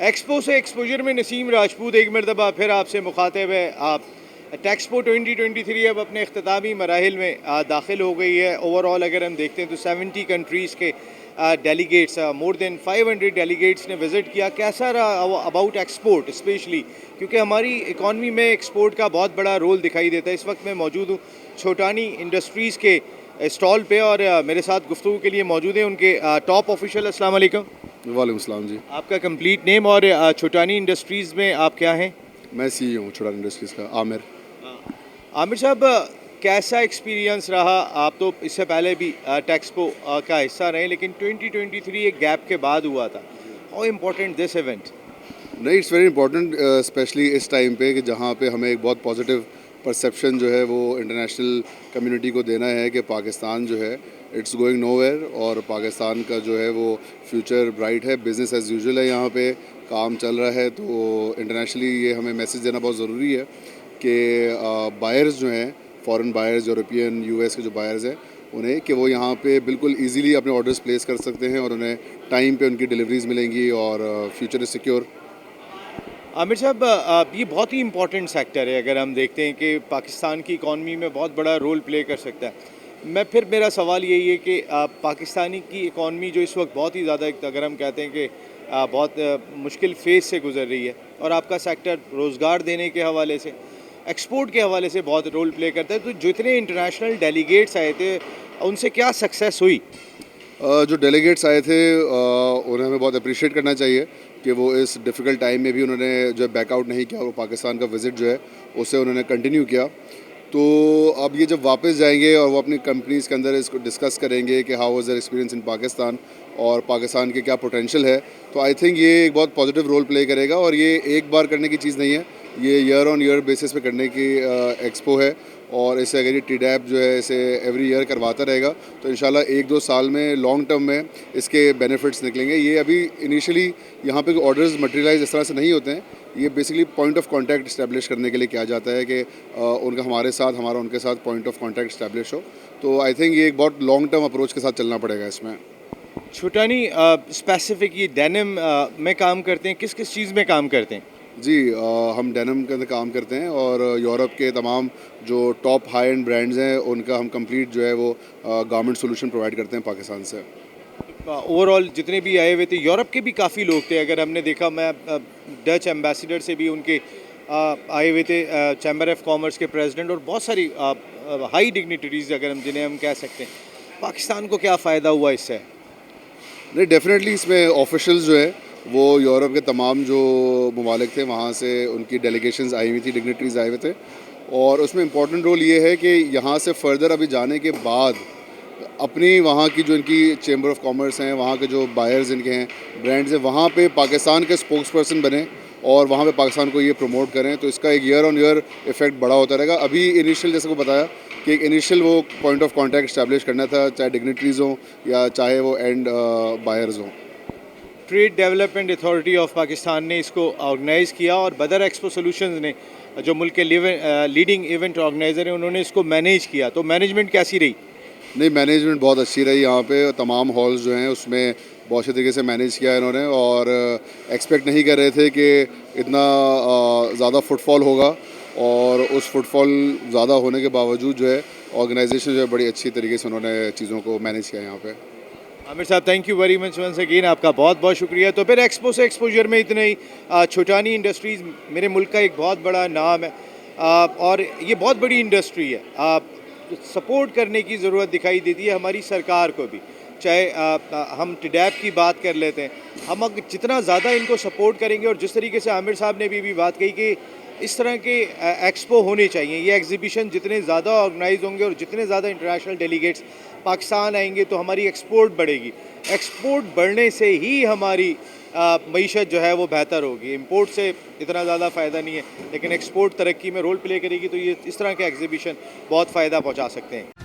Expo से exposure में नसीम राजपूत एक मरतबा फिर आपसे मुखातिब है। आप टेक्सपो 2023 अब अपने अख्तामी मराहिल में दाखिल हो गई है। ओवरऑल अगर हम देखते हैं तो 70 कंट्रीज़ के डेलीगेट्स, मोर देन 500 डेलीगेट्स ने विज़िट किया। कैसा रहा अबाउट एक्सपोर्ट स्पेशली, क्योंकि हमारी इकॉनमी में एक्सपोर्ट का बहुत बड़ा रोल दिखाई देता है। इस वक्त मैं मौजूद हूँ छोटानी इंडस्ट्रीज़ के स्टॉल पे और मेरे साथ गुफ्तगू के लिए मौजूद हैं उनके टॉप ऑफिशियल। अस्सलाम वालेकुम। वालेकुम सलाम जी। आपका कंप्लीट नेम और छोटानी इंडस्ट्रीज़ में आप क्या हैं? मैं सीईओ हूँ छोटा इंडस्ट्रीज़ का, आमिर। आमिर साहब, कैसा एक्सपीरियंस रहा? आप तो इससे पहले भी टेक्सपो का हिस्सा रहे, लेकिन 2023 एक गैप के बाद हुआ था। How important this event? नहीं, इट्स वेरी इंपॉर्टेंट स्पेशली इस टाइम पे कि जहाँ पे हमें एक बहुत पॉजिटिव परसेप्शन जो है वो इंटरनेशनल कम्युनिटी को देना है कि पाकिस्तान जो है इट्स गोइंग नोवेयर और पाकिस्तान का जो है वो फ्यूचर ब्राइट है, बिज़नेस एज़ यूजुअल है, यहाँ पे काम चल रहा है। तो इंटरनेशनली ये हमें मैसेज देना बहुत ज़रूरी है कि बायर्स जो हैं, फॉरेन बायर्स, यूरोपियन, यूएस के जो बायर्स हैं, उन्हें कि वो यहाँ पे बिल्कुल इजीली अपने ऑर्डर्स प्लेस कर सकते हैं और उन्हें टाइम पे उनकी डिलीवरीज मिलेंगी और फ्यूचर इज़ सिक्योर। आमिर साहब, ये बहुत ही इंपॉर्टेंट सेक्टर है। अगर हम देखते हैं कि पाकिस्तान की इकॉनमी में बहुत बड़ा रोल प्ले कर सकता है। मेरा सवाल यही है कि पाकिस्तानी की इकॉनमी जो इस वक्त बहुत ही ज़्यादा, अगर हम कहते हैं कि बहुत मुश्किल फेज से गुजर रही है, और आपका सेक्टर रोज़गार देने के हवाले से, एक्सपोर्ट के हवाले से बहुत रोल प्ले करता है, तो जितने इंटरनेशनल डेलीगेट्स आए थे उनसे क्या सक्सेस हुई? जो डेलीगेट्स आए थे उन्हें हमें बहुत अप्रिशिएट करना चाहिए कि वो इस डिफ़िकल्ट टाइम में भी उन्होंने जो बैकआउट नहीं किया, वो पाकिस्तान का विज़िट जो है उसे उन्होंने कंटिन्यू किया। तो अब ये जब वापस जाएंगे और वो अपनी कंपनीज़ के अंदर इसको डिस्कस करेंगे कि how was their experience in Pakistan और पाकिस्तान के क्या पोटेंशियल है, तो आई थिंक ये एक बहुत पॉजिटिव रोल प्ले करेगा। और ये एक बार करने की चीज़ नहीं है, ये ईयर ऑन ईयर बेसिस पे करने की एक्सपो है। और इसे अगर ये टीडैप जो है इसे एवरी ईयर करवाता रहेगा तो इंशाल्लाह 1-2 साल में लॉन्ग टर्म में इसके बेनिफिट्स निकलेंगे। ये अभी इनिशियली यहाँ पे ऑर्डर्स मटेरियलाइज इस तरह से नहीं होते हैं, ये basically point of contact establish करने के लिए किया जाता है कि उनका हमारे साथ, हमारा उनके साथ पॉइंट ऑफ कांटेक्ट इस्टेब्लिश हो। तो आई थिंक ये एक बहुत लॉन्ग टर्म अप्रोच के साथ चलना पड़ेगा इसमें। छोटानी स्पेसिफिक ये डेनिम में काम करते हैं, किस किस चीज़ में काम करते हैं? जी, हम डेनिम के अंदर काम करते हैं और यूरोप के तमाम जो टॉप हाई एंड ब्रांड्स हैं उनका हम कंप्लीट जो है वो गारमेंट सॉल्यूशन प्रोवाइड करते हैं पाकिस्तान से। ओवरऑल जितने भी आए हुए थे, यूरोप के भी काफ़ी लोग थे। अगर हमने देखा, मैं डच एम्बेसडर से भी उनके आए हुए थे, चैम्बर ऑफ कॉमर्स के प्रेसिडेंट, और बहुत सारी हाई डिग्निटरीज अगर हम जिन्हें हम कह सकते हैं। पाकिस्तान को क्या फ़ायदा हुआ इससे? नहीं, डेफिनेटली इसमें ऑफिशियल्स जो है वो यूरोप के तमाम जो ममालिक थे वहाँ से उनकी डेलीगेशंस आई हुई थी, डिग्निटरीज आए हुए थे। और उसमें इम्पॉर्टेंट रोल ये है कि यहाँ से फर्दर अभी जाने के बाद अपनी वहाँ की जो इनकी चेंबर ऑफ कॉमर्स हैं, वहाँ के जो बायर्स इनके हैं, ब्रांड्स हैं, वहाँ पे पाकिस्तान के स्पोक्स पर्सन बने और वहाँ पे पाकिस्तान को ये प्रमोट करें। तो इसका एक ईयर ऑन ईयर इफेक्ट बड़ा होता रहेगा। अभी इनिशियल जैसे को बताया कि एक इनिशियल वो पॉइंट ऑफ कांटेक्ट इस्टेब्लिश करना था, चाहे डिग्निटरीज हों या चाहे वो एंड बायर्स हों। Trade development authority of Pakistan ने इसको ऑर्गेनाइज़ किया, और बदर एक्सपो सॉल्यूशंस ने, जो मुल्क के लीडिंग इवेंट ऑर्गेनाइज़र हैं, उन्होंने इसको मैनेज किया। तो मैनेजमेंट कैसी रही? नहीं, मैनेजमेंट बहुत अच्छी रही। यहाँ पे तमाम हॉल्स जो हैं उसमें बहुत अच्छे तरीके से मैनेज किया इन्होंने और एक्सपेक्ट नहीं कर रहे थे कि इतना ज़्यादा फुटफॉल होगा। और उस फुटफॉल ज़्यादा होने के बावजूद जो है ऑर्गेनाइजेशन जो है बड़ी अच्छी तरीके से उन्होंने चीज़ों को मैनेज किया यहाँ पे। आमिर साहब, thank you very much once again, आपका बहुत बहुत शुक्रिया। तो फिर एक्सपो से एक्सपोजर में इतना ही। छोटानी इंडस्ट्रीज़ मेरे मुल्क का एक बहुत बड़ा नाम है, और ये बहुत बड़ी इंडस्ट्री है। सपोर्ट करने की ज़रूरत दिखाई देती है हमारी सरकार को भी। चाहे हम टिडैप की बात कर लेते हैं, हम अगर जितना ज़्यादा इनको सपोर्ट करेंगे, और जिस तरीके से आमिर साहब ने भी बात कही कि इस तरह के एक्सपो होने चाहिए, ये एग्जीबिशन जितने ज़्यादा ऑर्गेनाइज होंगे और जितने ज़्यादा इंटरनेशनल डेलीगेट्स पाकिस्तान आएंगे, तो हमारी एक्सपोर्ट बढ़ेगी। एक्सपोर्ट बढ़ने से ही हमारी मईशत जो है वो बेहतर होगी। इंपोर्ट से इतना ज़्यादा फ़ायदा नहीं है, लेकिन एक्सपोर्ट तरक्की में रोल प्ले करेगी। तो ये इस तरह के एग्जीबिशन बहुत फ़ायदा पहुँचा सकते हैं।